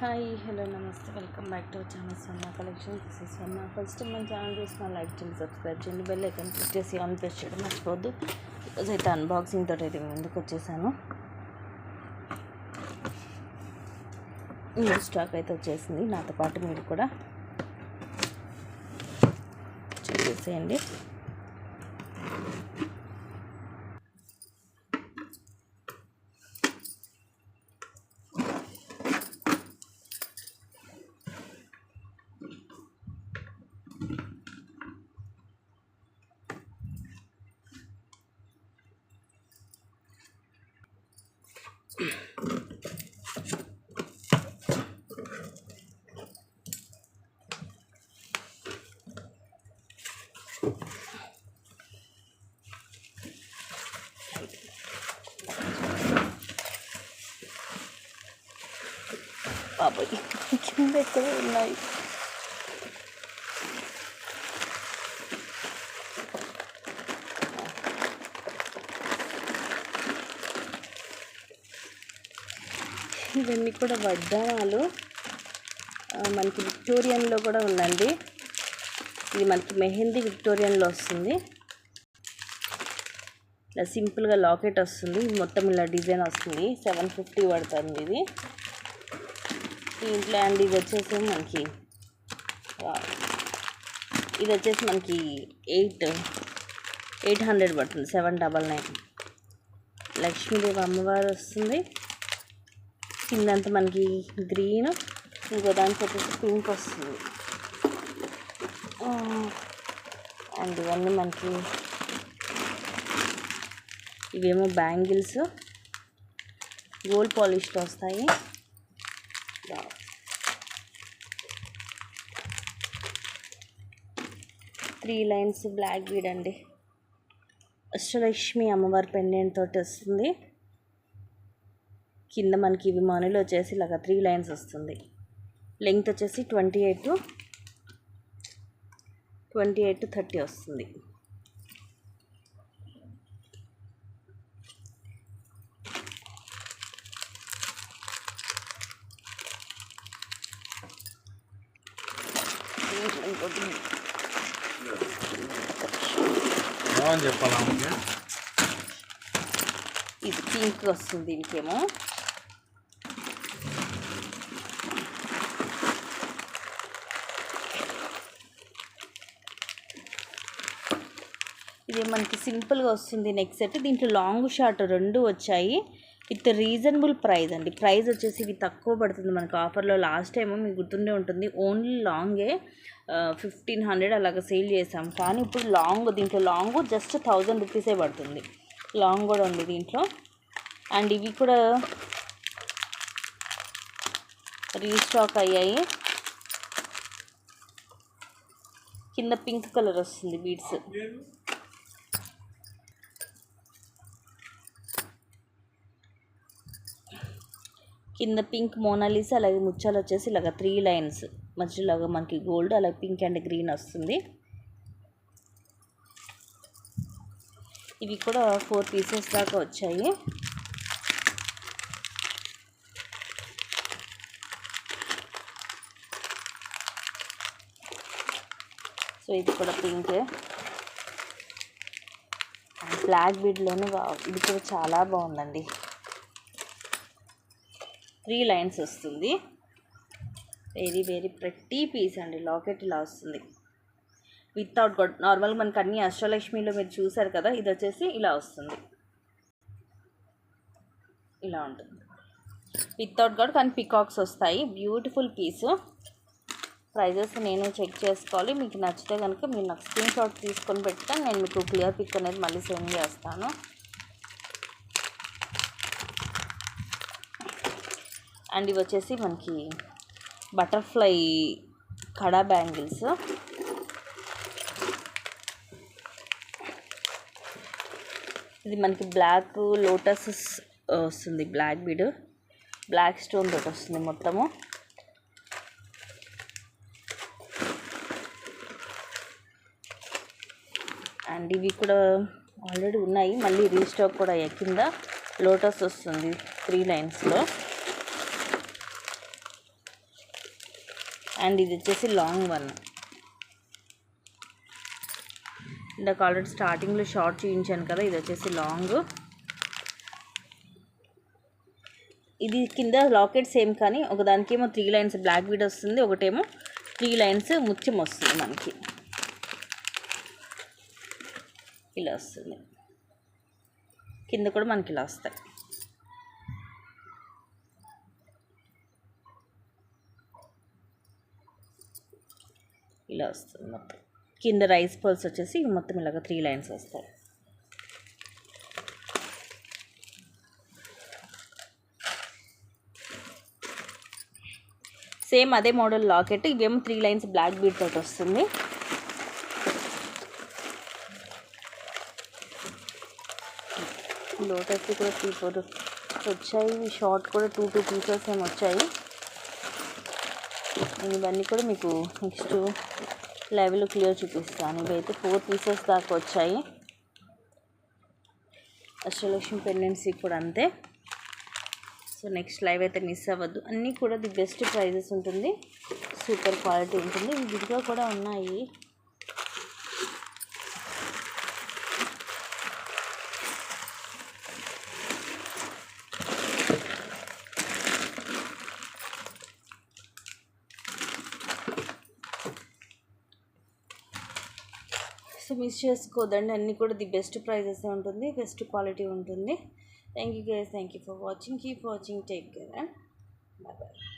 Hi hello నమస్తే welcome back to our channel Swarna collection. This is Swarna. First మన channel చూసిన like చేయండి, subscribe చేయండి, bell icon click చేసి on press చేయడం మర్చిపోవద్దు. ఈరోజు అయితే అన్బాక్సింగ్ తోటి అయితే ముందుకు వచ్చేసాను. న్యూ స్టాక్ అయితే వచ్చేసింది. నాతో పాటు మీరు కూడా చూసేయండి. బాబాయ్ కింద ఎక్కడ ఉన్నాయి. ఇవన్నీ కూడా వడ్డానాలు. మనకి విక్టోరియన్లో కూడా ఉందండి. ఇది మనకి మెహందీ విక్టోరియన్లో వస్తుంది. ఇలా సింపుల్గా లాకెట్ వస్తుంది. మొత్తం ఇలా డిజైన్ వస్తుంది. 750 పడుతుంది ఇది దీంట్లో. అండ్ ఇది వచ్చేసి మనకి 800 పడుతుంది. 799. లక్ష్మీదేవి అమ్మవారు వస్తుంది. కిందంతా మనకి గ్రీన్, ఇంకో దానికి వచ్చేసి పింక్ వస్తుంది. అండ్ ఇవన్నీ మనకి ఇవేమో బ్యాంగిల్స్ గోల్డ్ పాలిష్తో వస్తాయి. 3 లైన్స్ బ్లాక్ బీడ్ అండి. అష్టలక్ష్మి అమ్మవారి పెండెంట్ తోటి వస్తుంది. కింద మనకి ఇవి మనులు వచ్చేసి ఇలాగా 3 లైన్స్ వస్తుంది. లెంగ్త్ వచ్చేసి 28 to 30 వస్తుంది. ఇది పింక్ వస్తుంది. దీనికేమో ఇది మనకి సింపుల్గా వస్తుంది. నెక్స్ట్ సెట్ దీంట్లో లాంగ్ షార్ట్ 2 వచ్చాయి. విత్ రీజనబుల్ ప్రైస్ అండి. ప్రైస్ వచ్చేసి ఇవి తక్కువ పడుతుంది మనకు ఆఫర్లో. లాస్ట్ టైం మీకు గుర్తుండే ఉంటుంది, ఓన్లీ లాంగే 1500 అలాగ సేల్ చేసాం. కానీ ఇప్పుడు దీంట్లో లాంగ్ జస్ట్ 1000 రూపీసే పడుతుంది. లాంగ్ కూడా ఉంది దీంట్లో. అండ్ ఇవి కూడా రీస్టాక్ అయ్యాయి. కింద పింక్ కలర్ వస్తుంది బీడ్స్. కింద పింక్ మోనాలిసా, అలాగే ముత్యాలు వచ్చేసి ఇలాగ 3 లైన్స్ మధ్యలాగా మనకి గోల్డ్, అలాగే పింక్ అండ్ గ్రీన్ వస్తుంది. ఇవి కూడా 4 పీసెస్ దాకా వచ్చాయి. సో ఇది కూడా పింక్ బ్లాక్ బీడ్లోనే. ఇది కూడా చాలా బాగుందండి. 3 లైన్స్ వస్తుంది. వెరీ వెరీ ప్రెట్టి పీస్ అండి. లాకెట్ ఇలా వస్తుంది వితౌట్ గాడ్. నార్మల్గా మనకి అన్ని అష్టలక్ష్మిలో మీరు చూసారు కదా, ఇది వచ్చేసి ఇలా వస్తుంది. ఇలా ఉంటుంది వితౌట్ గాడ్, కానీ పికాక్స్ వస్తాయి. బ్యూటిఫుల్ పీసు. ప్రైజెస్ నేను చెక్ చేసుకోవాలి. మీకు నచ్చితే కనుక మీరు నాకు స్క్రీన్ షాట్ తీసుకొని పెట్టాను. నేను మీకు క్లియర్ పిక్ అనేది మళ్ళీ సెండ్ చేస్తాను. అండ్ ఇవి వచ్చేసి మనకి బటర్ఫ్లై కడా బ్యాంగిల్స్. ఇది మనకి బ్లాక్ లోటస్ వస్తుంది. బ్లాక్ బీడ్ బ్లాక్ స్టోన్ తోటి వస్తుంది మొత్తము. అండ్ ఇవి కూడా ఆల్రెడీ ఉన్నాయి, మళ్ళీ రీస్టాక్ కూడా అయ్యాయి. కింద లోటస్ వస్తుంది 3 లైన్స్లో. అండ్ ఇది వచ్చేసి లాంగ్ వన్. ఇందాక ఆల్రెడీ స్టార్టింగ్లో షార్ట్ చూపించాను కదా, ఇది వచ్చేసి లాంగ్. ఇది కింద లాకెట్ సేమ్ కానీ ఒకదానికేమో 3 లైన్స్ బ్లాక్ బీడ్ వస్తుంది, ఒకటేమో 3 లైన్స్ ముత్యం వస్తుంది మనకి. ఇలా వస్తుంది. కింద కూడా మనకి ఇలా వస్తాయి. ఇలా వస్తుంది మొత్తం. కింద రైస్ పర్ల్స్ వచ్చేసి మొత్తం ఇలాగ 3 లైన్స్ వస్తాయి. సేమ్ అదే మోడల్ లాకెట్. ఇవేమో 3 లైన్స్ బ్లాక్ బీడ్ తోటి వస్తుంది. లోటస్కి కూడా 3-4 వచ్చాయి. షార్ట్ కూడా 2 పీసెస్ ఏమి వచ్చాయి. నేను ఇవన్నీ కూడా మీకు నెక్స్ట్ లైవ్లో క్లియర్ చూపిస్తాను. ఇవైతే 4 పీసెస్ దాకా వచ్చాయి. అష్టలక్ష్మి పెండెంట్స్కి కూడా అంతే. సో నెక్స్ట్ లైవ్ అయితే మిస్ అవ్వద్దు. అన్నీ కూడా ది బెస్ట్ ప్రైజెస్ ఉంటుంది, సూపర్ క్వాలిటీ ఉంటుంది. విడిగా కూడా ఉన్నాయి. సో మిస్ చేసుకోదండి. అన్నీ కూడా ది బెస్ట్ ప్రైజెస్ ఉంటుంది, బెస్ట్ క్వాలిటీ ఉంటుంది. Thank you guys, thank you for watching. Keep watching, take care and bye bye.